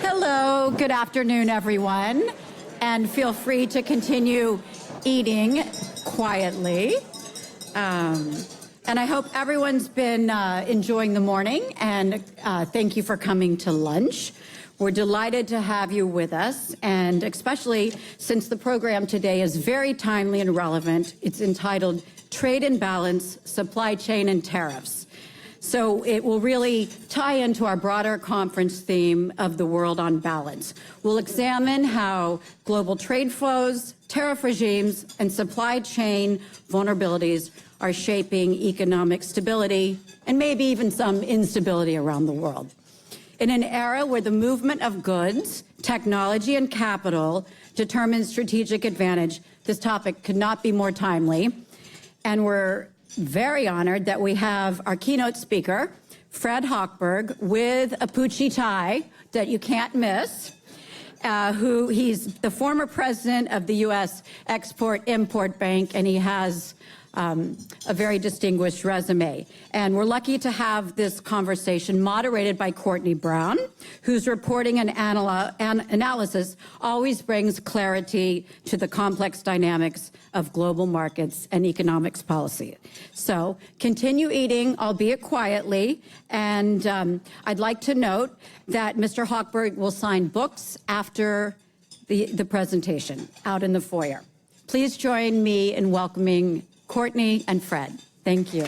Hello, good afternoon, everyone, and feel free to continue eating quietly. And I hope everyone's been enjoying the morning, and thank you for coming to lunch. We're delighted to have you with us, and especially since the program today is very timely and relevant. It's entitled Trade and Balance, Supply Chain and Tariffs. So it will really tie into our broader conference theme of the world on balance. We'll examine how global trade flows, tariff regimes, and supply chain vulnerabilities are shaping economic stability and maybe even some instability around the world. In an era where the movement of goods, technology, and capital determines strategic advantage, this topic could not be more timely. And we're very honored that we have our keynote speaker, Fred Hochberg, with a Pucci tie that you can't miss, he's the former president of the U.S. Export-Import Bank, and he has a very distinguished resume. And we're lucky to have this conversation moderated by Courtney Brown, whose reporting and analysis always brings clarity to the complex dynamics of global markets and economics policy. So continue eating, albeit quietly. And I'd like to note that Mr. Hochberg will sign books after the presentation out in the foyer. Please join me in welcoming Courtney and Fred. Thank you.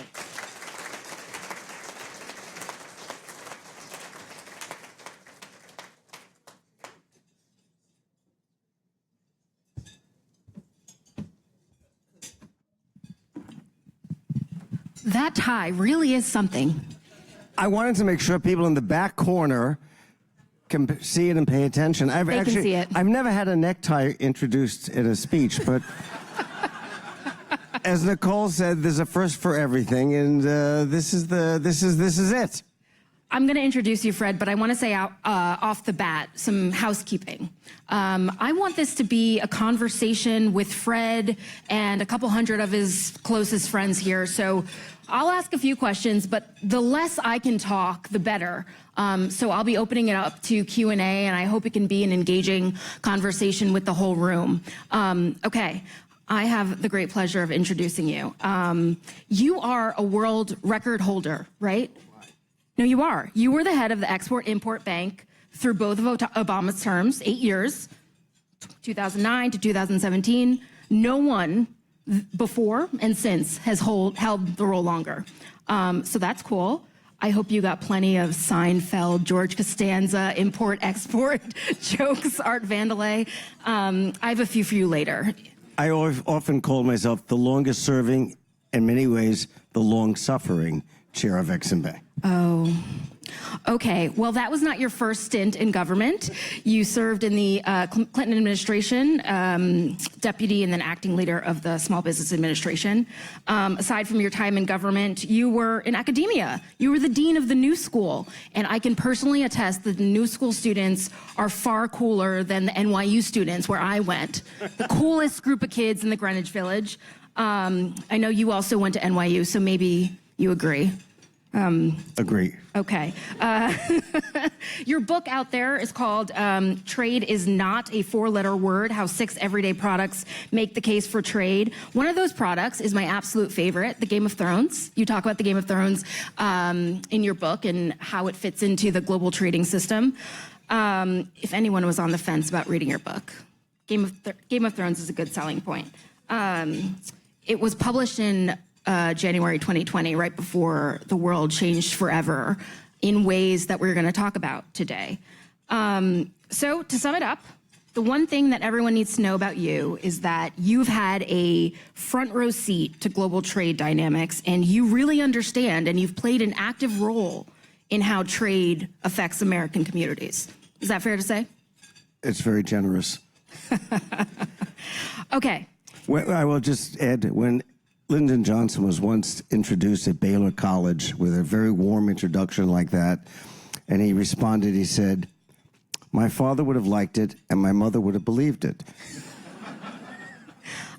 That tie really is something. I wanted to make sure people in the back corner can see it and pay attention. They can see it. I've never had a necktie introduced in a speech, but as Nicole said, there's a first for everything, and this is it. I'm going to introduce you, Fred, but I want to say off the bat some housekeeping. I want this to be a conversation with Fred and a couple hundred of his closest friends here. So I'll ask a few questions, but the less I can talk, the better. So I'll be opening it up to Q&A, and I hope it can be an engaging conversation with the whole room. Okay. I have the great pleasure of introducing you. You are a world record holder, right? No, you are. You were the head of the Export-Import Bank through both of Obama's terms, 8 years, 2009 to 2017. No one before and since has held the role longer. So that's cool. I hope you got plenty of Seinfeld, George Costanza, import-export jokes, Art Vandelay. I have a few for you later. I often call myself the longest serving, in many ways, the long-suffering chair of Ex-Im Bank. Oh, okay. Well, that was not your first stint in government. You served in the Clinton administration, deputy and then acting leader of the Small Business Administration. Aside from your time in government, you were in academia. You were the dean of the New School. And I can personally attest that the New School students are far cooler than the NYU students where I went. The coolest group of kids in the Greenwich Village. I know you also went to NYU, so maybe you agree. Agree. Okay. Your book out there is called Trade is Not a Four-Letter Word, How 6 Everyday Products Make the Case for Trade. One of those products is my absolute favorite, the Game of Thrones. You talk about the Game of Thrones in your book and how it fits into the global trading system. If anyone was on the fence about reading your book, Game of Thrones is a good selling point. It was published in January 2020, right before the world changed forever in ways that we're going to talk about today. So to sum it up, the one thing that everyone needs to know about you is that you've had a front row seat to global trade dynamics, and you really understand, and you've played an active role in how trade affects American communities. Is that fair to say? It's very generous. Okay. Well, I will just add, when Lyndon Johnson was once introduced at Baylor College with a very warm introduction like that, and he responded, he said, "My father would have liked it, and my mother would have believed it."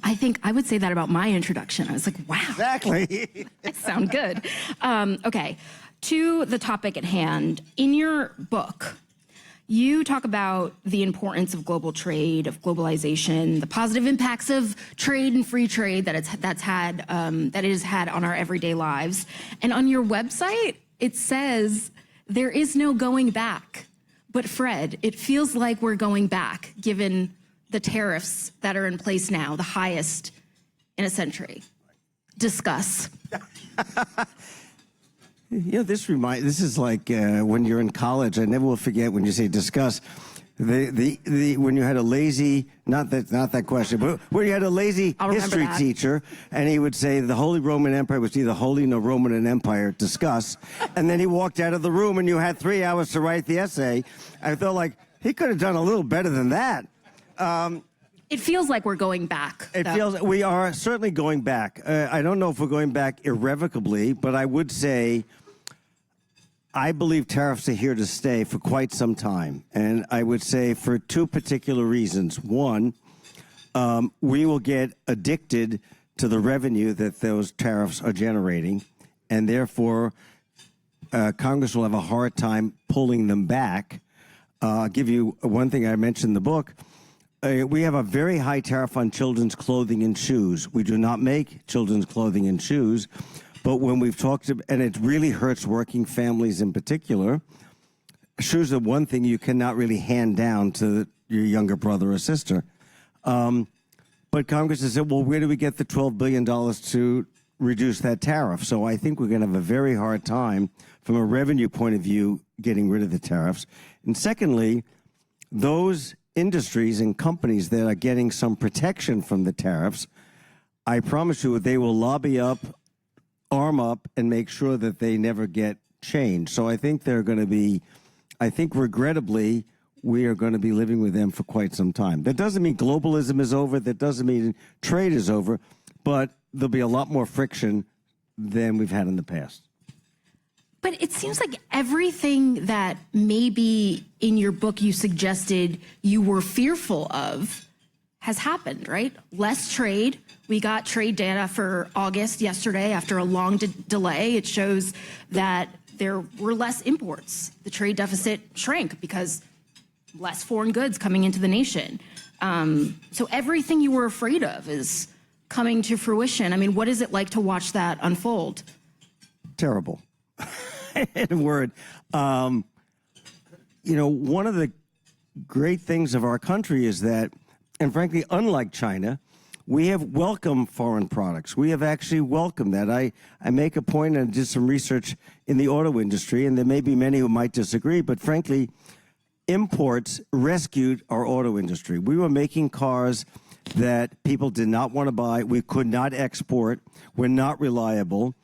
I think I would say that about my introduction. I was like, wow. Exactly. That sounds good. Okay, to the topic at hand. In your book, You talk about the importance of global trade, of globalization, the positive impacts of trade and free trade that it has had on our everyday lives. And on your website, it says there is no going back. But Fred, it feels like we're going back, given the tariffs that are in place now, the highest in a century. Discuss. This is like when you're in college. I never will forget when you say discuss. When you had a lazy, not that question, but when you had a lazy history teacher, and he would say the Holy Roman Empire was neither holy nor Roman an empire, discuss, and then he walked out of the room and you had 3 hours to write the essay. I felt like he could have done a little better than that. It feels like we're going back. We are certainly going back. I don't know if we're going back irrevocably, but I would say I believe tariffs are here to stay for quite some time. And I would say for two particular reasons. One, we will get addicted to the revenue that those tariffs are generating, and therefore Congress will have a hard time pulling them back. I'll give you one thing I mentioned in the book. We have a very high tariff on children's clothing and shoes. We do not make children's clothing and shoes, but when we've talked to, and it really hurts working families in particular, shoes are one thing you cannot really hand down to your younger brother or sister. But Congress has said, well, where do we get the $12 billion to reduce that tariff? So I think we're going to have a very hard time from a revenue point of view getting rid of the tariffs. And secondly, those industries and companies that are getting some protection from the tariffs, I promise you they will lobby up, arm up, and make sure that they never get changed. So I think they're going to be, I think regrettably, we are going to be living with them for quite some time. That doesn't mean globalism is over. That doesn't mean trade is over. But there'll be a lot more friction than we've had in the past. But it seems like everything that maybe in your book you suggested you were fearful of has happened, right? Less trade. We got trade data for August yesterday after a long delay. It shows that there were less imports. The trade deficit shrank because less foreign goods coming into the nation. So everything you were afraid of is coming to fruition. I mean, what is it like to watch that unfold? Terrible. In a word. One of the great things of our country is that, and frankly, unlike China, we have welcomed foreign products. We have actually welcomed that. I make a point and did some research in the auto industry, and there may be many who might disagree, but frankly, imports rescued our auto industry. We were making cars that people did not want to buy. We could not export. We're not reliable.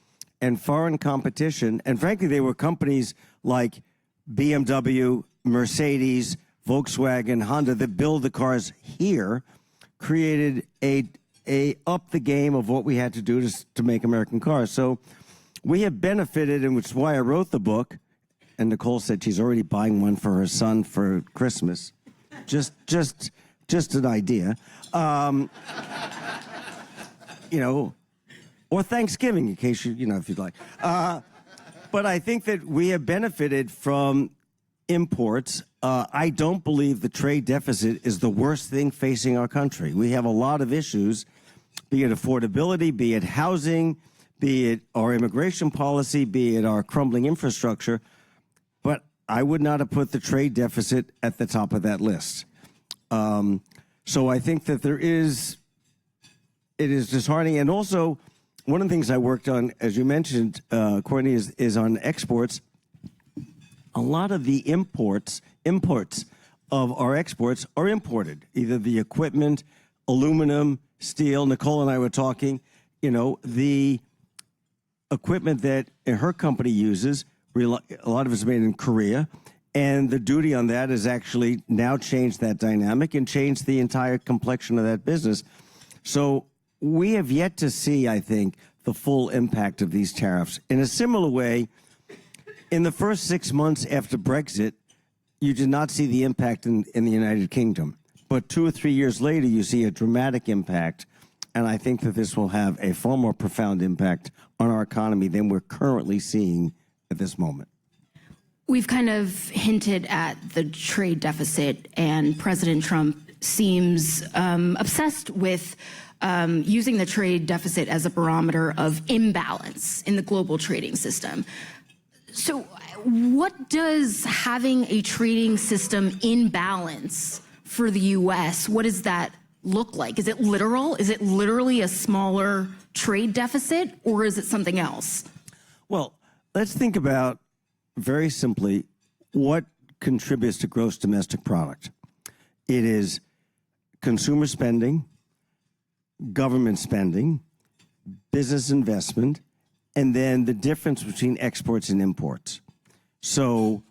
And foreign competition, and frankly, they were companies like BMW, Mercedes, Volkswagen, Honda that build the cars here, created a up the game of what we had to do to make American cars. So we have benefited, and which is why I wrote the book. And Nicole said she's already buying one for her son for Christmas. Just an idea. Or Thanksgiving, in case if you'd like. But I think that we have benefited from imports. I don't believe the trade deficit is the worst thing facing our country. We have a lot of issues, be it affordability, be it housing, be it our immigration policy, be it our crumbling infrastructure. But I would not have put the trade deficit at the top of that list. So I think that it is disheartening. And also, one of the things I worked on, as you mentioned, Courtney, is on exports. A lot of the imports of our exports are imported, either the equipment, aluminum, steel. Nicole and I were talking, the equipment that her company uses, a lot of it's made in Korea, and the duty on that has actually now changed that dynamic and changed the entire complexion of that business. So we have yet to see, I think, the full impact of these tariffs. In a similar way, in the first 6 months after Brexit, you did not see the impact in the United Kingdom. But 2 or 3 years later, you see a dramatic impact. And I think that this will have a far more profound impact on our economy than we're currently seeing at this moment. We've kind of hinted at the trade deficit, and President Trump seems obsessed with using the trade deficit as a barometer of imbalance in the global trading system. So what does having a trading system in balance for the U.S., what does that look like? Is it literal? Is it literally a smaller trade deficit, or is it something else? Well, let's think about, very simply, what contributes to gross domestic product. It is consumer spending, government spending, business investment, and then the difference between exports and imports. So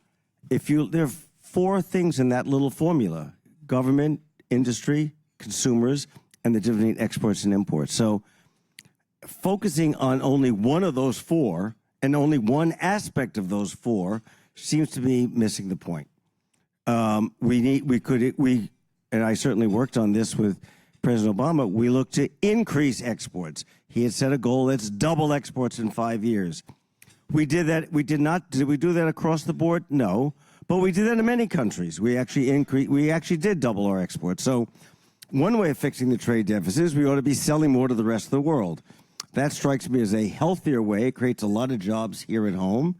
there are four things in that little formula: government, industry, consumers, and the difference between exports and imports. So focusing on only one of those four and only one aspect of those four seems to be missing the point. And I certainly worked on this with President Obama. We looked to increase exports. He had set a goal, let's double exports in 5 years. We did that. Did we do that across the board? No. But we did that in many countries. We actually did double our exports. So one way of fixing the trade deficit is we ought to be selling more to the rest of the world. That strikes me as a healthier way. It creates a lot of jobs here at home.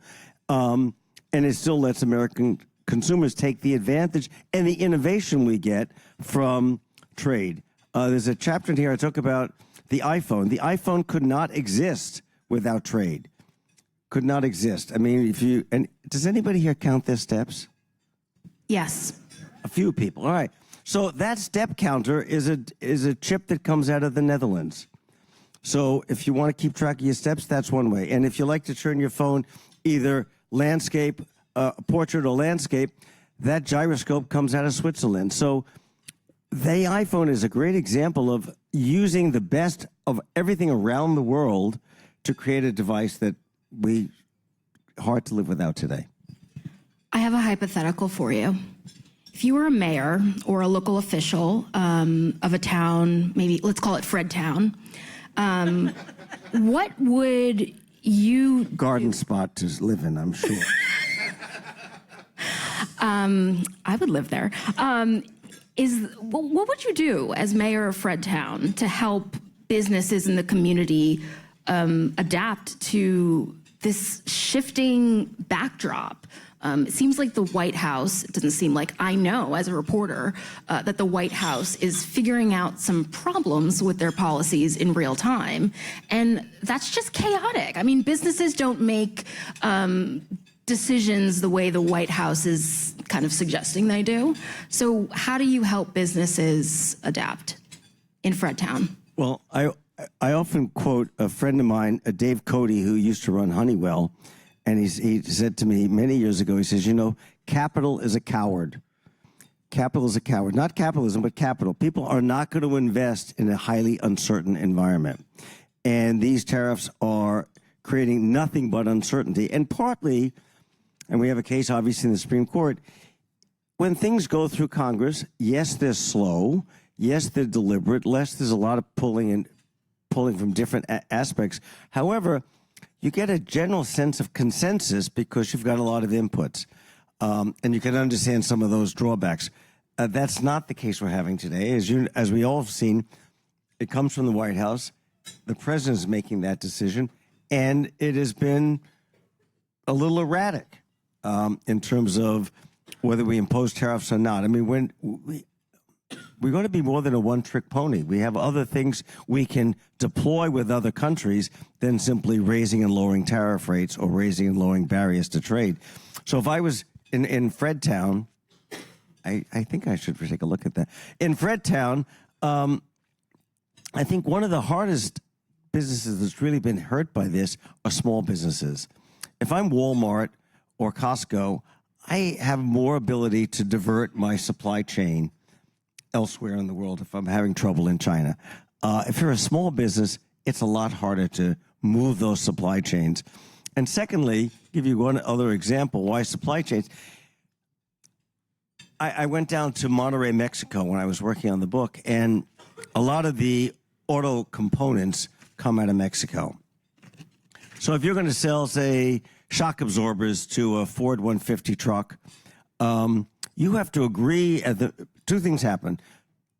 And it still lets American consumers take the advantage and the innovation we get from trade. There's a chapter in here I talk about the iPhone. The iPhone could not exist without trade. Could not exist. I mean, does anybody here count their steps? Yes. A few people. All right. So that step counter is a chip that comes out of the Netherlands. So if you want to keep track of your steps, that's one way. And if you like to turn your phone either landscape, portrait or landscape, that gyroscope comes out of Switzerland. So the iPhone is a great example of using the best of everything around the world to create a device that hard to live without today. I have a hypothetical for you. If you were a mayor or a local official of a town, maybe let's call it Fredtown, what would you garden spot to live in, I'm sure. I would live there. What would you do as mayor of Fredtown to help businesses in the community adapt to this shifting backdrop? It seems like the White House, it doesn't seem like, I know as a reporter, that the White House is figuring out some problems with their policies in real time. And that's just chaotic. I mean, businesses don't make decisions the way the White House is kind of suggesting they do. So how do you help businesses adapt in Fredtown? Well, I often quote a friend of mine, Dave Cody, who used to run Honeywell. And he said to me many years ago, he says, capital is a coward. Capital is a coward. Not capitalism, but capital. People are not going to invest in a highly uncertain environment. And these tariffs are creating nothing but uncertainty. And partly, and we have a case obviously in the Supreme Court, when things go through Congress, yes, they're slow. Yes, they're deliberate. Yes, there's a lot of pulling from different aspects. However, you get a general sense of consensus because you've got a lot of inputs, and you can understand some of those drawbacks. That's not the case we're having today. As we all have seen, it comes from the White House. The president is making that decision, and it has been a little erratic in terms of whether we impose tariffs or not. I mean, we're going to be more than a one-trick pony. We have other things we can deploy with other countries than simply raising and lowering tariff rates or raising and lowering barriers to trade. So if I was in Fredtown, I think I should take a look at that. In Fredtown, I think one of the hardest businesses that's really been hurt by this are small businesses. If I'm Walmart or Costco, I have more ability to divert my supply chain elsewhere in the world if I'm having trouble in China. If you're a small business, it's a lot harder to move those supply chains. And secondly, give you one other example why supply chains. I went down to Monterrey, Mexico when I was working on the book, and a lot of the auto components come out of Mexico. So if you're going to sell, say, shock absorbers to a Ford 150 truck. You have to agree. Two things happen.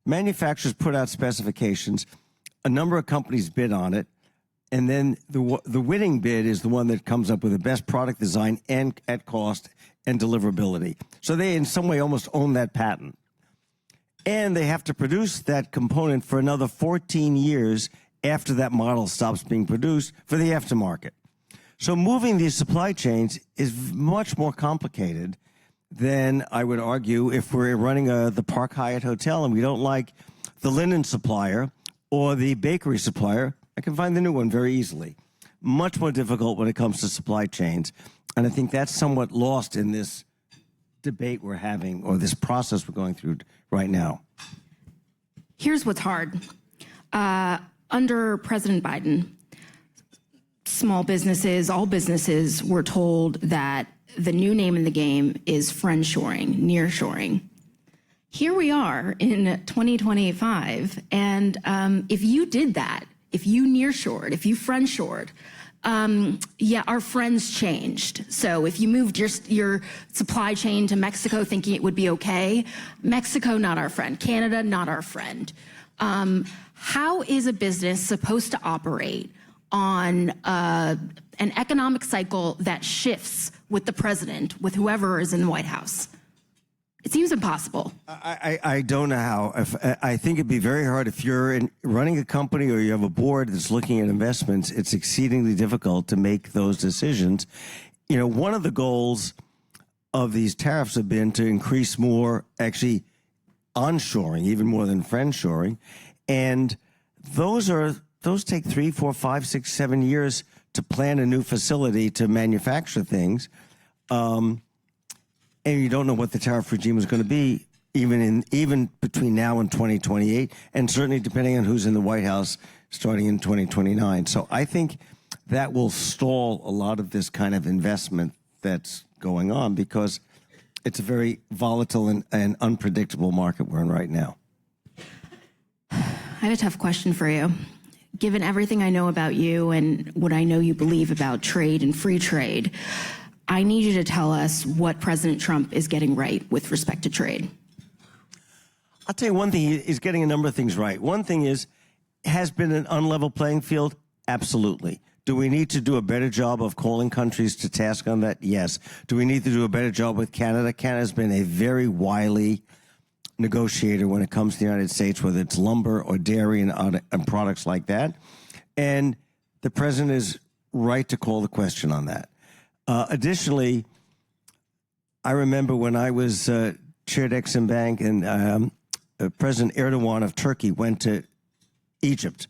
Manufacturers put out specifications. A number of companies bid on it. And then the winning bid is the one that comes up with the best product design and at cost and deliverability. So they, in some way, almost own that patent. And they have to produce that component for another 14 years after that model stops being produced for the aftermarket. So moving these supply chains is much more complicated than, I would argue, if we're running the Park Hyatt Hotel and we don't like the linen supplier or the bakery supplier. I can find the new one very easily. Much more difficult when it comes to supply chains. And I think that's somewhat lost in this debate we're having, or this process we're going through right now. Here's what's hard. Under President Biden, small businesses, all businesses were told that the new name in the game is friendshoring, nearshoring. Here we are in 2025, and if you did that, if you nearshored, if you friendshored, yeah, our friends changed. So if you moved your supply chain to Mexico thinking it would be okay, Mexico, not our friend. Canada, not our friend. How is a business supposed to operate on an economic cycle that shifts with the president, with whoever is in the White House? It seems impossible. I don't know how. I think it'd be very hard if you're running a company or you have a board that's looking at investments. It's exceedingly difficult to make those decisions. You know, one of the goals of these tariffs have been to increase more, actually, onshoring, even more than friendshoring. And those take 3, 4, 5, 6, 7 years to plan a new facility to manufacture things. And you don't know what the tariff regime is going to be, even between now and 2028, and certainly depending on who's in the White House starting in 2029. So I think that will stall a lot of this kind of investment that's going on, because it's a very volatile and unpredictable market we're in right now. I have a tough question for you. Given everything I know about you and what I know you believe about trade and free trade, I need you to tell us what President Trump is getting right with respect to trade. I'll tell you one thing, he's getting a number of things right. One thing is, has been an unlevel playing field? Absolutely. Do we need to do a better job of calling countries to task on that? Yes. Do we need to do a better job with Canada? Canada's been a very wily negotiator when it comes to the United States, whether it's lumber or dairy and products like that. And the president is right to call the question on that. Additionally, I remember when I was chaired Exim Bank and President Erdogan of Turkey went to Egypt,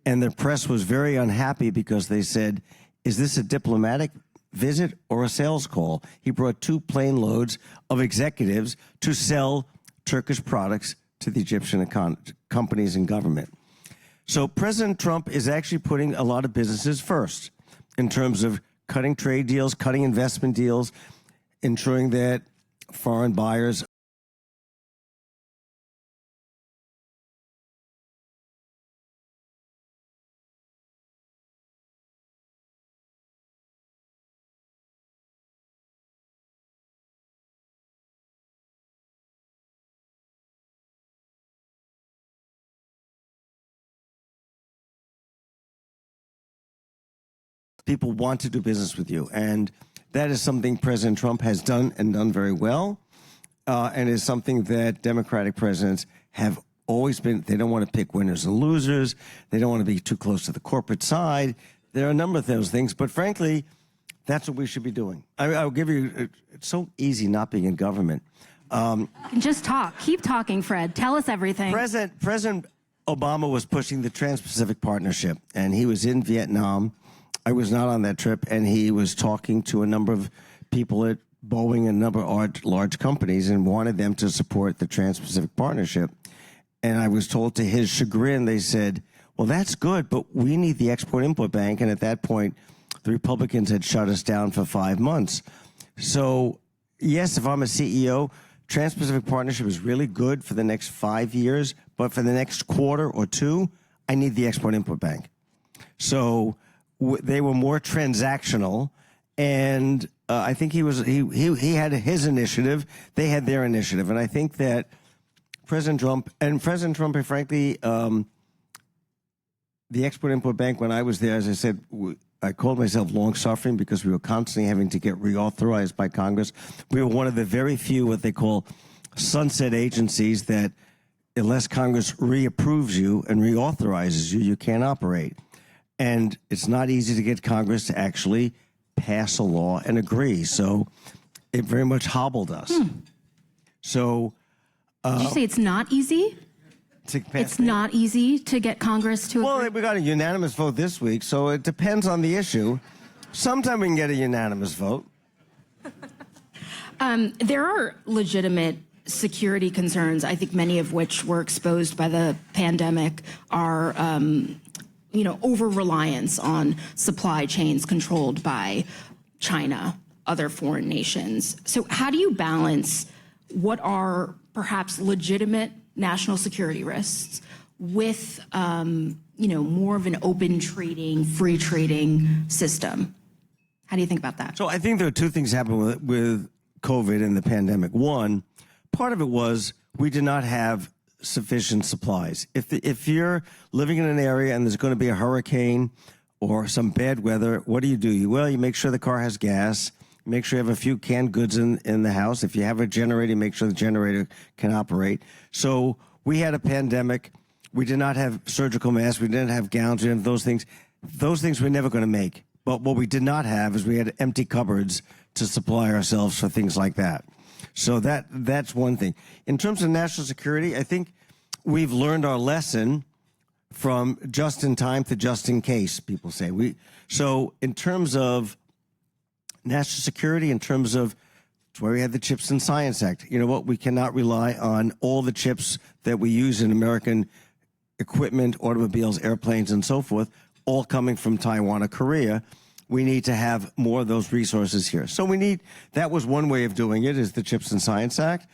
and the press was very unhappy because they said, is this a diplomatic visit or a sales call? He brought 2 plane loads of executives to sell Turkish products to the Egyptian companies and government. So President Trump is actually putting a lot of businesses first in terms of cutting trade deals, cutting investment deals, ensuring that foreign buyers people want to do business with you. And that is something President Trump has done and done very well, and is something that Democratic presidents have always been. They don't want to pick winners and losers. They don't want to be too close to the corporate side. There are a number of those things, but frankly, that's what we should be doing. I'll give you, it's so easy not being in government. Just talk. Keep talking, Fred. Tell us everything. President Obama was pushing the Trans-Pacific Partnership, and he was in Vietnam. I was not on that trip, and he was talking to a number of people at Boeing and a number of large companies and wanted them to support the Trans-Pacific Partnership. And I was told, to his chagrin, they said, well, that's good, but we need the Export-Import Bank. And at that point, the Republicans had shut us down for 5 months. So, yes, if I'm a CEO, Trans-Pacific Partnership is really good for the next 5 years, but for the next quarter or 2, I need the Export-Import Bank. So they were more transactional, And I think he had his initiative. They had their initiative. And I think that President Trump, and frankly, the Export-Import Bank, when I was there, as I said, I called myself long-suffering because we were constantly having to get reauthorized by Congress. We were one of the very few what they call sunset agencies that unless Congress reapproves you and reauthorizes you, you can't operate. And it's not easy to get Congress to actually pass a law and agree. So it very much hobbled us. So... Did you say it's not easy? It's not easy to get Congress to agree? Well, we got a unanimous vote this week, so it depends on the issue. Sometime we can get a unanimous vote. There are legitimate security concerns, I think many of which were exposed by the pandemic, are over-reliance on supply chains controlled by China, other foreign nations. So how do you balance what are perhaps legitimate national security risks with, more of an open trading, free trading system? How do you think about that? So I think there are two things happening with COVID and the pandemic. One, part of it was we did not have sufficient supplies. If you're living in an area and there's going to be a hurricane or some bad weather, what do? You make sure the car has gas. Make sure you have a few canned goods in the house. If you have a generator, make sure the generator can operate. So we had a pandemic. We did not have surgical masks. We didn't have gowns. We didn't have those things. Those things we're never going to make. But what we did not have is we had empty cupboards to supply ourselves for things like that. So that's one thing. In terms of national security, I think we've learned our lesson from just in time to just in case, people say. So in terms of national security, in terms of where we had the Chips and Science Act, you know what? We cannot rely on all the chips that we use in American equipment, automobiles, airplanes, and so forth, all coming from Taiwan or Korea. We need to have more of those resources here. So that was one way of doing it, is the Chips and Science Act.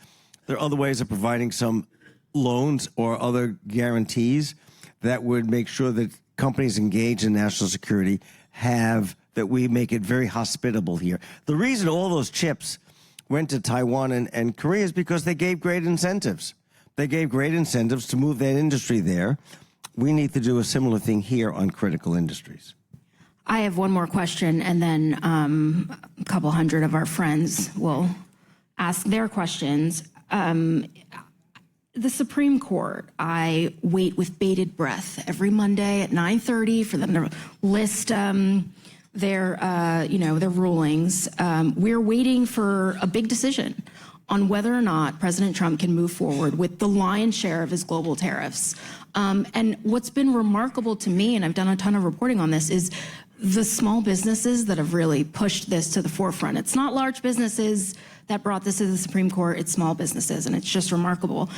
There are other ways of providing some loans or other guarantees that would make sure that companies engaged in national security that we make it very hospitable here. The reason all those chips went to Taiwan and Korea is because they gave great incentives. They gave great incentives to move that industry there. We need to do a similar thing here on critical industries. I have one more question, and then a couple hundred of our friends will ask their questions. The Supreme Court, I wait with bated breath every Monday at 9:30 for them to list their rulings. We're waiting for a big decision on whether or not President Trump can move forward with the lion's share of his global tariffs. And what's been remarkable to me, and I've done a ton of reporting on this, is the small businesses that have really pushed this to the forefront. It's not large businesses that brought this to the Supreme Court, it's small businesses, and it's just remarkable.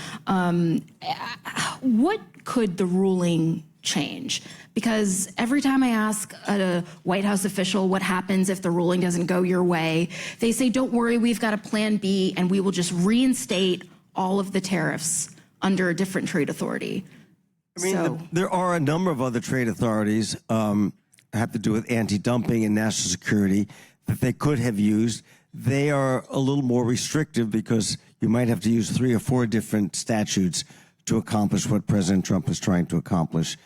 What could the ruling change? Because every time I ask a White House official what happens if the ruling doesn't go your way, they say, don't worry, we've got a plan B, and we will just reinstate all of the tariffs under a different trade authority. There are a number of other trade authorities have to do with anti-dumping and national security that they could have used. They are a little more restrictive because you might have to use 3 or 4 different statutes to accomplish what President Trump is trying to accomplish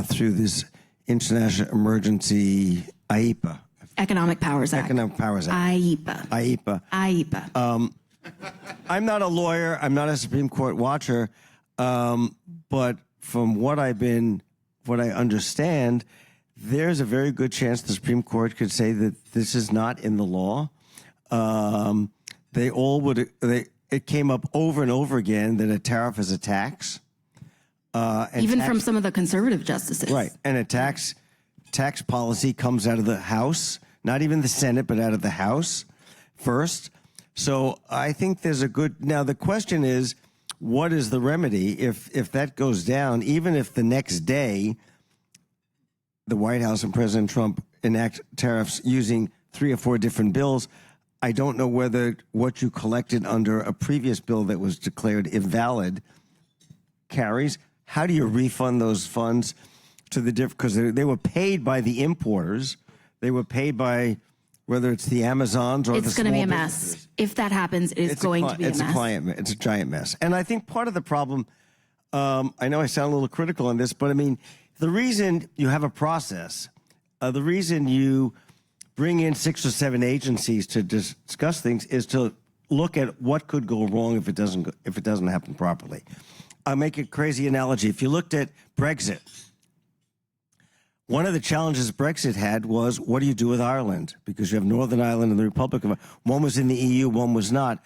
through this international emergency IEPA. Economic Powers Act. Economic Powers Act. IEPA. I'm not a lawyer. I'm not a Supreme Court watcher. But from what I understand, there's a very good chance the Supreme Court could say that this is not in the law. It came up over and over again that a tariff is a tax. Even from some of the conservative justices. Right. And a tax policy comes out of the House, not even the Senate, but out of the House first. So I think there's now the question is, what is the remedy if that goes down, even if the next day the White House and President Trump enact tariffs using 3 or 4 different bills? I don't know whether what you collected under a previous bill that was declared invalid carries. How do you refund those funds to the because they were paid by the importers. They were paid by whether it's the Amazons or the It's going to be a small mess. businesses. If that happens, it's going to be a mess. It's a giant mess. And I think part of the problem, I know I sound a little critical on this, but I mean, the reason you have a process, the reason you bring in 6 or 7 agencies to discuss things is to look at what could go wrong if it doesn't happen properly. I'll make a crazy analogy. If you looked at Brexit, one of the challenges Brexit had was, what do you do with Ireland? Because you have Northern Ireland and the Republic of Ireland. One was in the EU, one was not.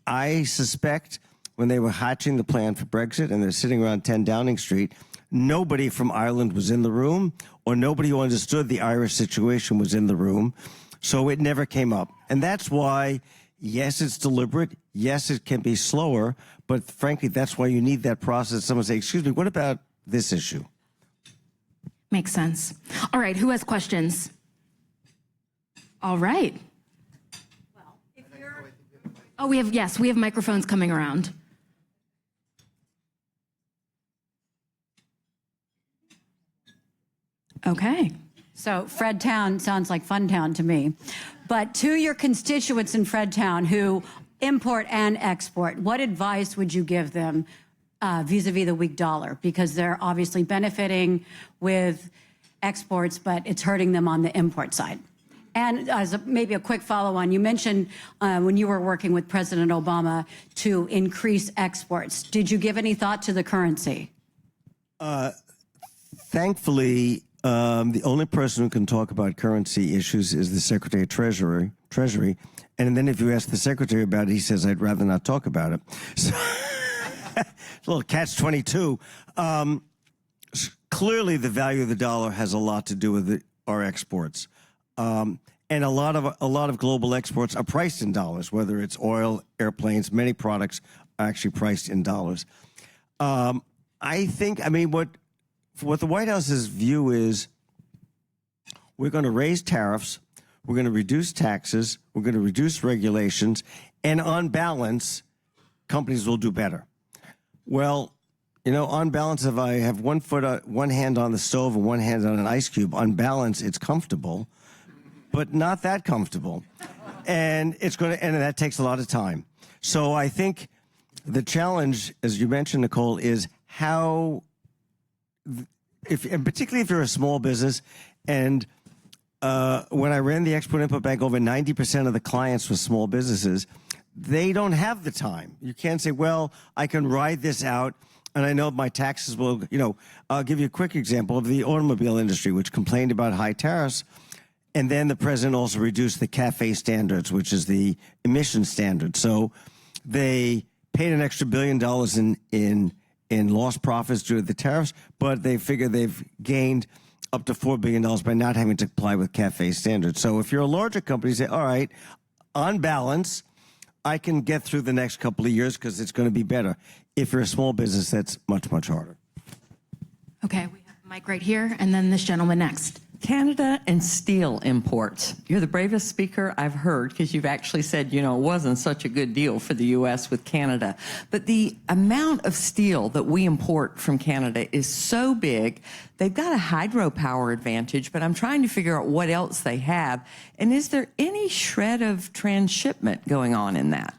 I suspect when they were hatching the plan for Brexit and they're sitting around 10 Downing Street, nobody from Ireland was in the room, or nobody who understood the Irish situation was in the room. So it never came up. And that's why, yes, it's deliberate. Yes, it can be slower. But frankly, that's why you need that process. Someone say, excuse me, what about this issue? Makes sense. All right, who has questions? All right. Oh, we have microphones coming around. Okay. So Fredtown sounds like Funtown to me. But to your constituents in Fredtown who import and export, what advice would you give them vis-a-vis the weak dollar? Because they're obviously benefiting with exports, but it's hurting them on the import side. And as maybe a quick follow-on, you mentioned when you were working with President Obama to increase exports. Did you give any thought to the currency? Thankfully, the only person who can talk about currency issues is the Secretary of Treasury. And then if you ask the Secretary about it, he says, I'd rather not talk about it. So it's a little catch-22. Clearly, the value of the dollar has a lot to do with our exports. And a lot of global exports are priced in dollars, whether it's oil, airplanes, many products are actually priced in dollars. I think, I mean, what the White House's view is, we're going to raise tariffs, we're going to reduce taxes, we're going to reduce regulations, and on balance, companies will do better. Well, you know, on balance, if I have one hand on the stove and one hand on an ice cube, on balance, it's comfortable, but not that comfortable. And and that takes a lot of time. So I think the challenge, as you mentioned, Nicole, is how, and particularly if you're a small business, and when I ran the Export-Import Bank, over 90% of the clients were small businesses. They don't have the time. You can't say, well, I can ride this out, and I know my taxes will, you know, I'll give you a quick example of the automobile industry, which complained about high tariffs. And then the president also reduced the CAFE standards, which is the emission standard. So they paid an extra $1 billion in lost profits due to the tariffs, but they figure they've gained up to $4 billion by not having to comply with CAFE standards. So if you're a larger company, say, all right, on balance, I can get through the next couple of years because it's going to be better. If you're a small business, that's much, much harder. Okay, we have a mic right here, and then this gentleman next. Canada and steel imports. You're the bravest speaker I've heard, because you've actually said, you know, it wasn't such a good deal for the U.S. with Canada. But the amount of steel that we import from Canada is so big. They've got a hydropower advantage, but I'm trying to figure out what else they have. And is there any shred of transshipment going on in that?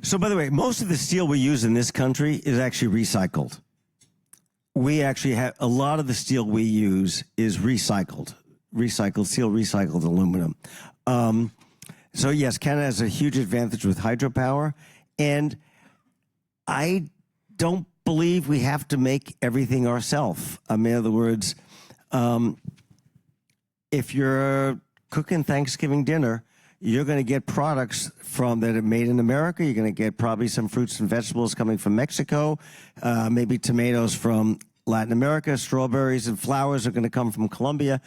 So, by the way, most of the steel we use in this country is actually recycled. We actually have a lot of the steel we use is recycled steel, recycled aluminum. So yes, Canada has a huge advantage with hydropower, and I don't believe we have to make everything ourselves. In other words, if you're cooking Thanksgiving dinner, you're going to get products that are made in America. You're going to get probably some fruits and vegetables coming from Mexico, maybe tomatoes from Latin America, strawberries and flowers are going to come from Colombia.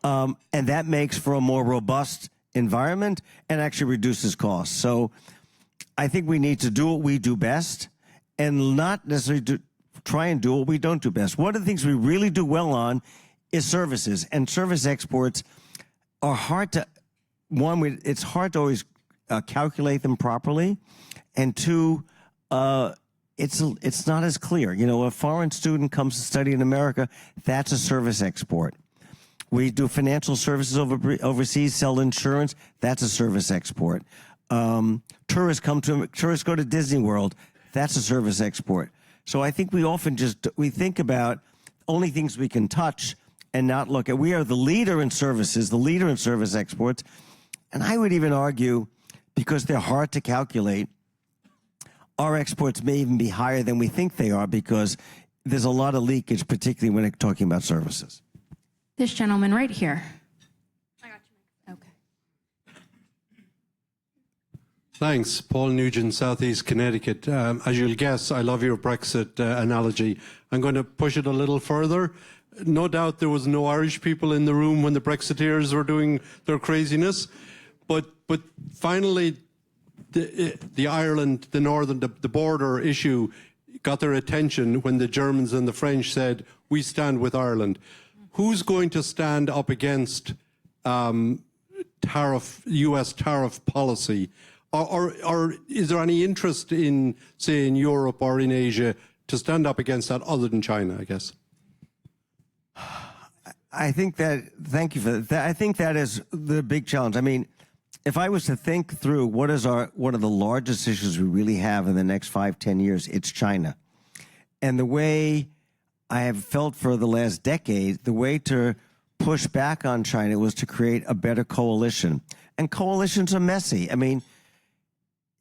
And that makes for a more robust environment and actually reduces costs. So I think we need to do what we do best and not necessarily try and do what we don't do best. One of the things we really do well on is services, and service exports are hard to, it's hard to always calculate them properly, and two, it's not as clear. You know, a foreign student comes to study in America, that's a service export. We do financial services overseas, sell insurance. That's a service export. Tourists go to Disney World. That's a service export. So I think we often we think about only things we can touch and not look at. We are the leader in services, the leader in service exports. And I would even argue, because they're hard to calculate, our exports may even be higher than we think they are, because there's a lot of leakage, particularly when it's talking about services. This gentleman right here. I got you. Okay. Thanks. Paul Nugent, Southeast Connecticut. As you'll guess, I love your Brexit analogy. I'm going to push it a little further. No doubt there was no Irish people in the room when the Brexiteers were doing their craziness. But finally, the Ireland, the border issue got their attention when the Germans and the French said, we stand with Ireland. Who's going to stand up against U.S. tariff policy? Or is there any interest in, say, in Europe or in Asia to stand up against that other than China, I guess? I think that, thank you for that. I think that is the big challenge. I mean, if I was to think through what are the largest issues we really have in the next 5-10 years, it's China. And the way I have felt for the last decade, the way to push back on China was to create a better coalition. And coalitions are messy. I mean,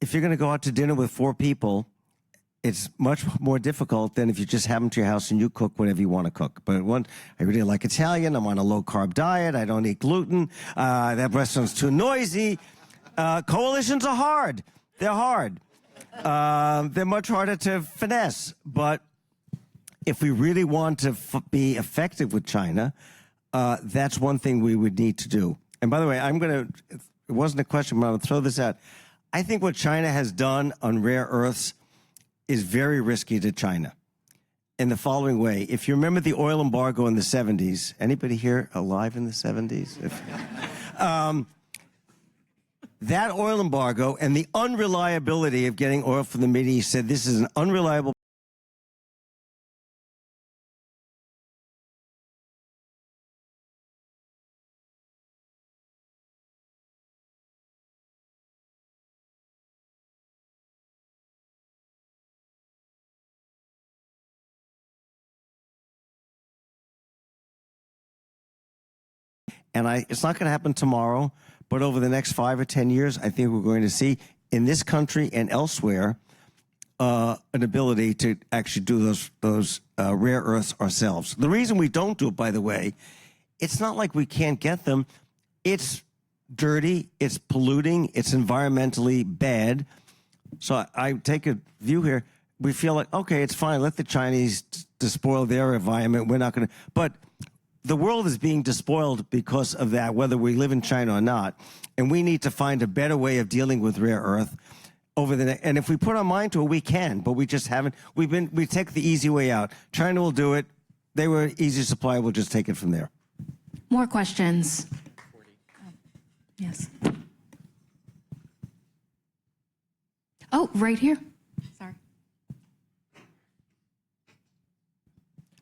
if you're going to go out to dinner with 4 people, it's much more difficult than if you just have them to your house and you cook whatever you want to cook. But I really like Italian. I'm on a low-carb diet. I don't eat gluten. That restaurant's too noisy. Coalitions are hard. They're hard. They're much harder to finesse. But if we really want to be effective with China, that's one thing we would need to do. And by the way, it wasn't a question, but I'm going to throw this out. I think what China has done on rare earths is very risky to China in the following way. If you remember the oil embargo in the 70s, anybody here alive in the 70s? That oil embargo and the unreliability of getting oil from the Middle East said this is an unreliable and it's not going to happen tomorrow, but over the next 5 or 10 years, I think we're going to see in this country and elsewhere an ability to actually do those rare earths ourselves. The reason we don't do it, by the way, it's not like we can't get them. It's dirty, it's polluting, it's environmentally bad. So I take a view here. We feel like, okay, it's fine. Let the Chinese despoil their environment. We're not going to. But the world is being despoiled because of that, whether we live in China or not. And we need to find a better way of dealing with rare earth and if we put our mind to it, we can, but we just haven't. We take the easy way out. China will do it. They were easy supply. We'll just take it from there. More questions? Yes. Oh, right here. Sorry.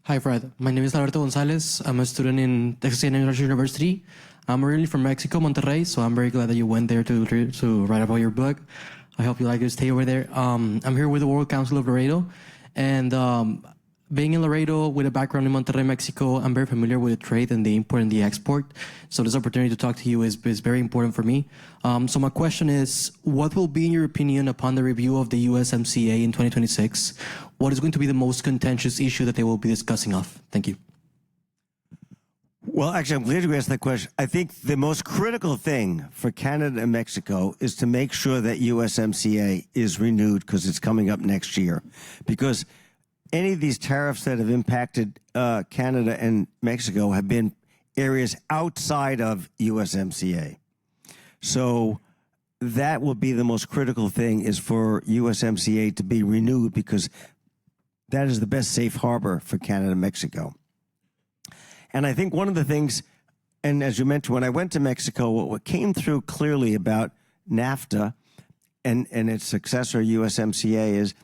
Hi, Fred. My name is Alberto Gonzalez. I'm a student in Texas A&M University. I'm originally from Mexico, Monterrey, so I'm very glad that you went there to write about your book. I hope you like your stay over there. I'm here with the World Council of Laredo, and being in Laredo with a background in Monterrey, Mexico, I'm very familiar with the trade and the import and the export. So this opportunity to talk to you is very important for me. So my question is, what will be, in your opinion, upon the review of the USMCA in 2026, what is going to be the most contentious issue that they will be discussing of? Thank you. Well, actually, I'm glad you asked that question. I think the most critical thing for Canada and Mexico is to make sure that USMCA is renewed, because it's coming up next year. Because any of these tariffs that have impacted Canada and Mexico have been areas outside of USMCA. So that will be the most critical thing, is for USMCA to be renewed, because that is the best safe harbor for Canada and Mexico. And I think one of the things, and as you mentioned, when I went to Mexico, what came through clearly about NAFTA and its successor, USMCA, is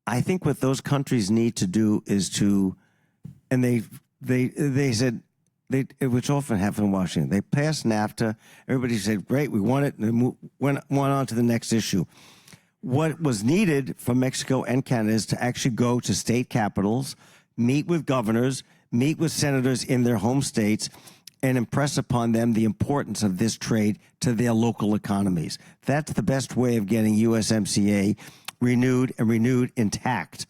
I think what those countries need to do is to, and they said, which often happened in Washington. They passed NAFTA. Everybody said, great, we want it, and then went on to the next issue. What was needed from Mexico and Canada is to actually go to state capitals, meet with governors, meet with senators in their home states, and impress upon them the importance of this trade to their local economies. That's the best way of getting USMCA renewed intact.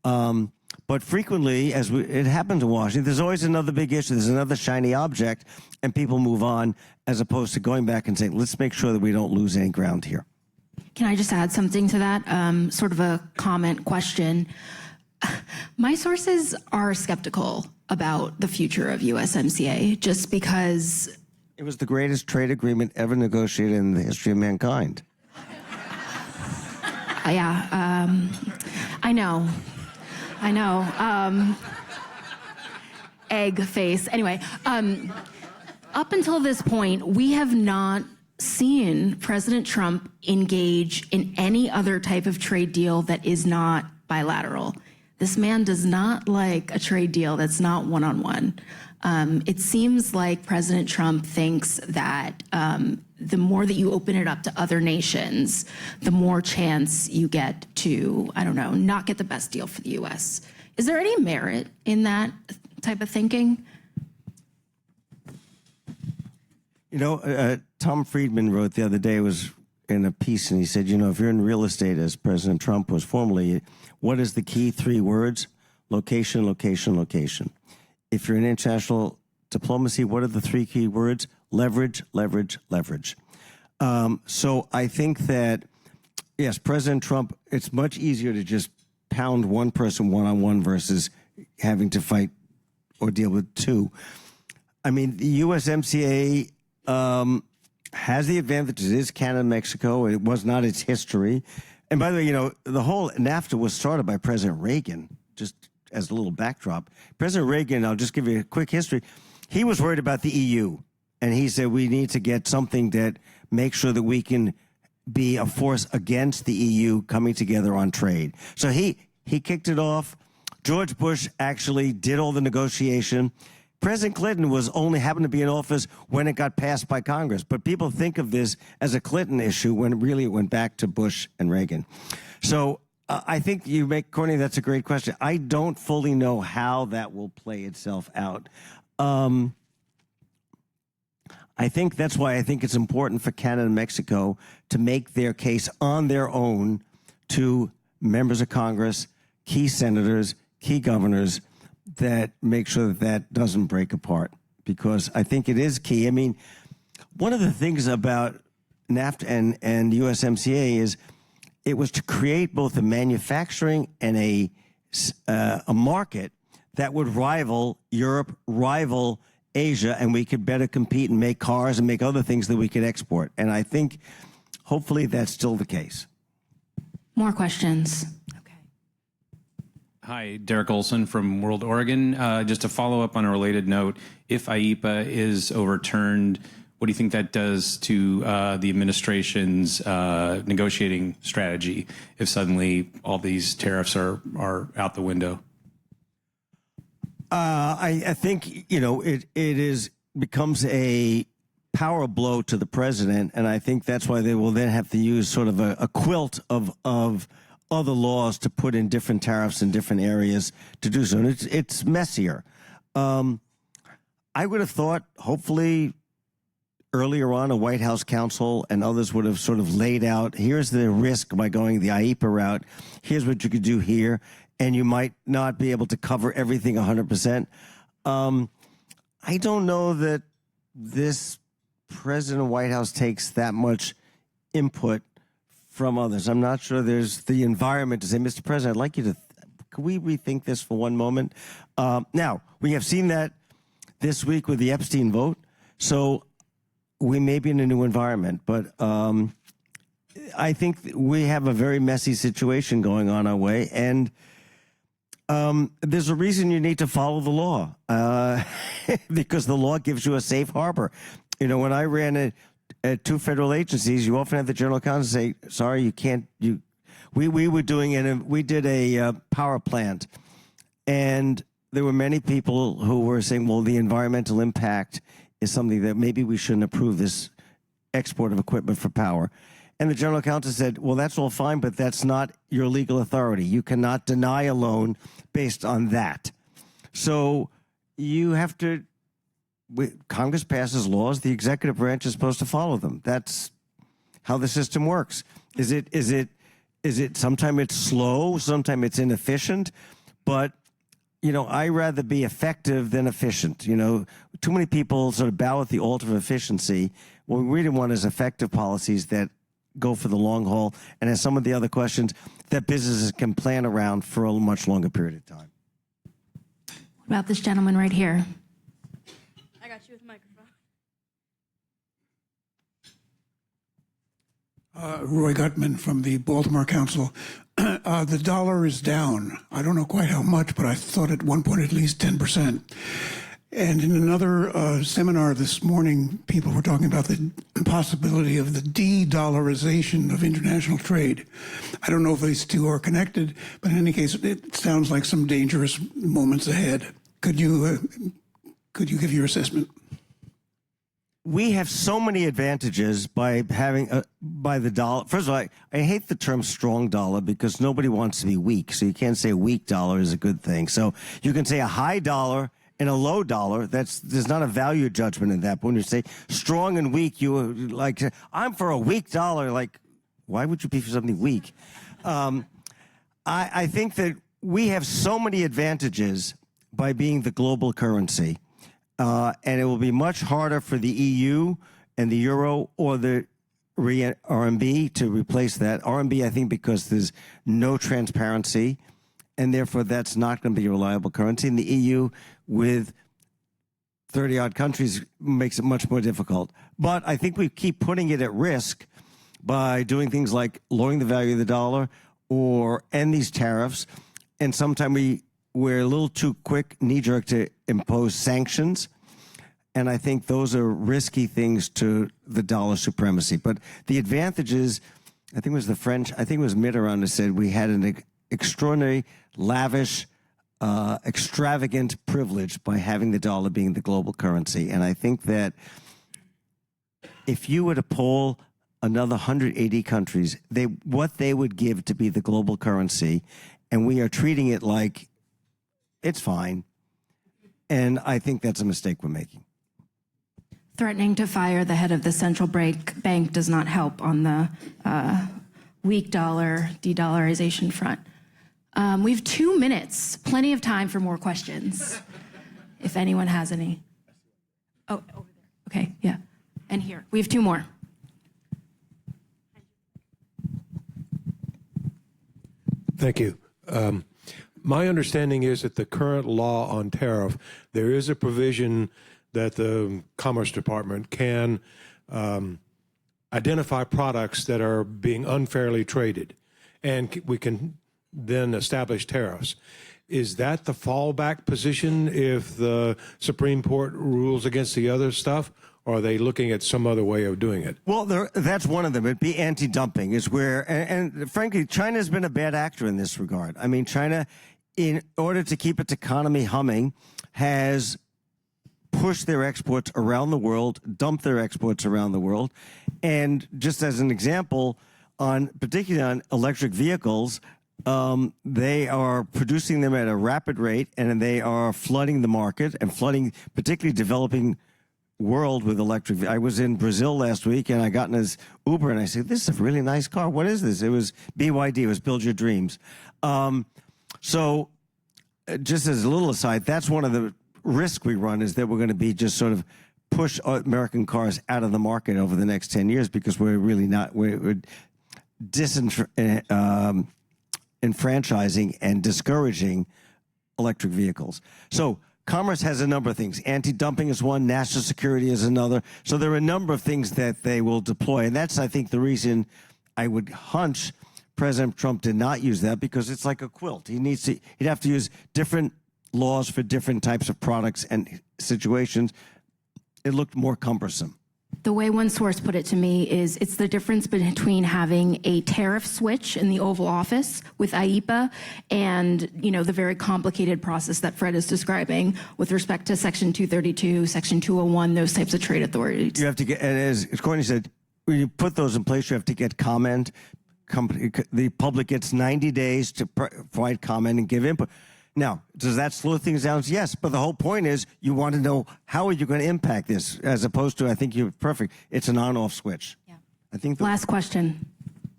But frequently, as it happens in Washington, there's always another big issue. There's another shiny object, and people move on, as opposed to going back and saying, let's make sure that we don't lose any ground here. Can I just add something to that? Sort of a comment question. My sources are skeptical about the future of USMCA just because it was the greatest trade agreement ever negotiated in the history of mankind. I know. Egg face. Anyway, up until this point, we have not seen President Trump engage in any other type of trade deal that is not bilateral. This man does not like a trade deal that's not one-on-one. It seems like President Trump thinks that the more that you open it up to other nations, the more chance you get to, I don't know, not get the best deal for the U.S. Is there any merit in that type of thinking? You know, Tom Friedman wrote the other day, was in a piece, and he said, you know, if you're in real estate, as President Trump was formerly, what is the key 3 words? Location, location, location. If you're in international diplomacy, what are the 3 key words? Leverage, leverage, leverage. So I think that, yes, President Trump, it's much easier to just pound one person one-on-one versus having to fight or deal with 2. I mean, the USMCA has the advantages. It is Canada, Mexico. It was not its history. And by the way, you know, the whole NAFTA was started by President Reagan, just as a little backdrop. President Reagan, I'll just give you a quick history. He was worried about the EU. And he said, we need to get something that makes sure that we can be a force against the EU coming together on trade. So he kicked it off. George Bush actually did all the negotiation. President Clinton was only happened to be in office when it got passed by Congress. But people think of this as a Clinton issue when really it went back to Bush and Reagan. So I think you make, Courtney, that's a great question. I don't fully know how that will play itself out. I think that's why I think it's important for Canada and Mexico to make their case on their own to members of Congress, key senators, key governors, that make sure that that doesn't break apart, because I think it is key. I mean, one of the things about NAFTA and USMCA is it was to create both a manufacturing and a market that would rival Europe, rival Asia, and we could better compete and make cars and make other things that we could export. And I think hopefully that's still the case. More questions. Hi, Derek Olson from World Oregon. Just to follow up on a related note, if IEPA is overturned, what do you think that does to the administration's negotiating strategy if suddenly all these tariffs are out the window? I think, you know, it becomes a power blow to the president, and I think that's why they will then have to use sort of a quilt of other laws to put in different tariffs in different areas to do so. And it's messier. I would have thought, hopefully, earlier on, a White House counsel and others would have sort of laid out, here's the risk by going the IEPA route, here's what you could do here, and you might not be able to cover everything 100%. I don't know that this President White House takes that much input from others. I'm not sure there's the environment to say, Mr. President, I'd like you to, could we rethink this for one moment? Now, we have seen that this week with the Epstein vote, so we may be in a new environment, but I think we have a very messy situation going on our way, and there's a reason you need to follow the law, because the law gives you a safe harbor. You know, when I ran at 2 federal agencies, you often have the general counsel say, sorry, you can't, we were doing it, and we did a power plant, and there were many people who were saying, well, the environmental impact is something that maybe we shouldn't approve this export of equipment for power. And the general counsel said, well, that's all fine, but that's not your legal authority. You cannot deny a loan based on that. So you have to, Congress passes laws, the executive branch is supposed to follow them. That's how the system works. Is it sometimes it's slow, sometimes it's inefficient, but you know, I rather be effective than efficient. You know, too many people sort of bow at the altar of efficiency. What we really want is effective policies that go for the long haul, and as some of the other questions, that businesses can plan around for a much longer period of time. What about this gentleman right here? I got you with the microphone. Roy Gutman from the Baltimore Council. The dollar is down. I don't know quite how much, but I thought at one point at least 10%. And in another seminar this morning, people were talking about the possibility of the de-dollarization of international trade. I don't know if these two are connected, but in any case, it sounds like some dangerous moments ahead. Could you give your assessment? We have so many advantages by having by the dollar. First of all, I hate the term strong dollar because nobody wants to be weak. So you can't say a weak dollar is a good thing. So you can say a high dollar and a low dollar. There's not a value judgment in that. But when you say strong and weak, you like, I'm for a weak dollar. Like, why would you be for something weak? I think that we have so many advantages by being the global currency. And it will be much harder for the EU and the euro or the RMB to replace that. RMB, I think, because there's no transparency, and therefore that's not going to be a reliable currency. And the EU, with 30-odd countries, makes it much more difficult. But I think we keep putting it at risk by doing things like lowering the value of the dollar or end these tariffs. And sometimes we're a little too quick, knee-jerk, to impose sanctions. And I think those are risky things to the dollar supremacy. But the advantages, I think it was the French, I think it was Mitterrand who said we had an extraordinary, lavish, extravagant privilege by having the dollar being the global currency. And I think that if you were to poll another 180 countries, what they would give to be the global currency, and we are treating it like it's fine. And I think that's a mistake we're making. Threatening to fire the head of the central bank does not help on the weak dollar de-dollarization front. We have 2 minutes, plenty of time for more questions, if anyone has any. Oh, over there. Okay, yeah. And here, we have 2 more. Thank you. My understanding is that the current law on tariff, there is a provision that the Commerce Department can identify products that are being unfairly traded, and we can then establish tariffs. Is that the fallback position if the Supreme Court rules against the other stuff? Or are they looking at some other way of doing it? Well, that's one of them. It'd be anti-dumping is where, and frankly, China's been a bad actor in this regard. I mean, China, in order to keep its economy humming, has pushed their exports around the world, dumped their exports around the world. And just as an example, particularly on electric vehicles, they are producing them at a rapid rate, and they are flooding the market and flooding particularly developing world with electric. I was in Brazil last week, and I got in this Uber, and I said, this is a really nice car. What is this? It was BYD. It was Build Your Dreams. So just as a little aside, that's one of the risks we run, is that we're going to be just sort of push American cars out of the market over the next 10 years because we're really not, we're enfranchising and discouraging electric vehicles. So Commerce has a number of things. Anti-dumping is one. National security is another. So there are a number of things that they will deploy. And that's, I think, the reason I would hunch President Trump did not use that, because it's like a quilt. He'd have to use different laws for different types of products and situations. It looked more cumbersome. The way one source put it to me is it's the difference between having a tariff switch in the Oval Office with IEPA and, the very complicated process that Fred is describing with respect to Section 232, Section 201, those types of trade authorities. You have to get, and as Courtney said, when you put those in place, you have to get comment. The public gets 90 days to provide comment and give input. Now, does that slow things down? Yes, but the whole point is you want to know how are you going to impact this, as opposed to, I think you're perfect, it's an on-off switch. Yeah. I think Last question.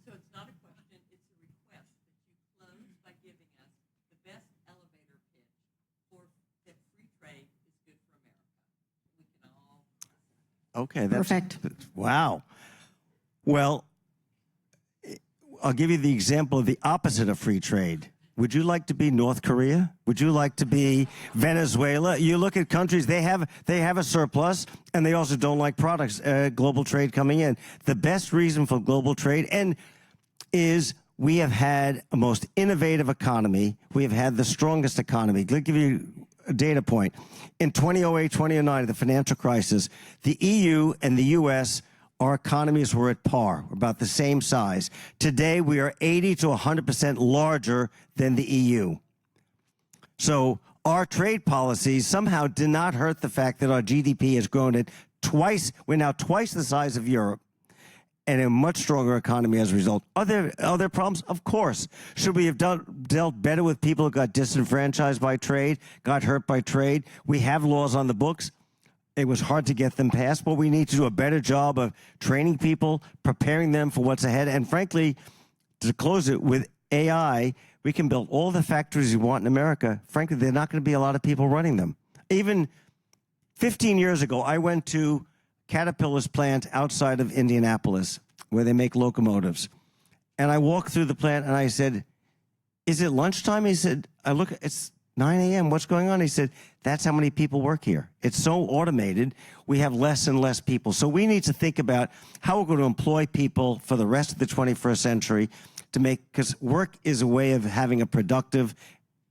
So it's not a question, it's a request that you close by giving us the best elevator pitch for that free trade is good for America. We can all... Okay, that's Perfect. Wow. Well, I'll give you the example of the opposite of free trade. Would you like to be North Korea? Would you like to be Venezuela? You look at countries, they have a surplus, and they also don't like products, global trade coming in. The best reason for global trade is we have had a most innovative economy. We have had the strongest economy. Let me give you a data point. In 2008, 2009, the financial crisis, the EU and the US, our economies were at par, about the same size. Today, we are 80 to 100% larger than the EU. So our trade policies somehow did not hurt the fact that our GDP has grown at twice, we're now twice the size of Europe, and a much stronger economy as a result. Are there problems? Of course. Should we have dealt better with people who got disenfranchised by trade, got hurt by trade? We have laws on the books. It was hard to get them passed, but we need to do a better job of training people, preparing them for what's ahead. And frankly, to close it, with AI, we can build all the factories we want in America. Frankly, there are not going to be a lot of people running them. Even 15 years ago, I went to Caterpillar's plant outside of Indianapolis, where they make locomotives. And I walked through the plant and I said, "Is it lunchtime?" He said, it's 9 a.m. What's going on? He said, "That's how many people work here. It's so automated, we have less and less people." So we need to think about how we're going to employ people for the rest of the 21st century to because work is a way of having a productive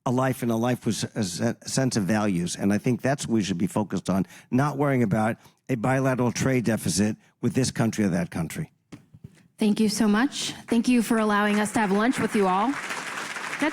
life and a life with a sense of values. And I think that's what we should be focused on, not worrying about a bilateral trade deficit with this country or that country. Thank you so much. Thank you for allowing us to have lunch with you all. Good.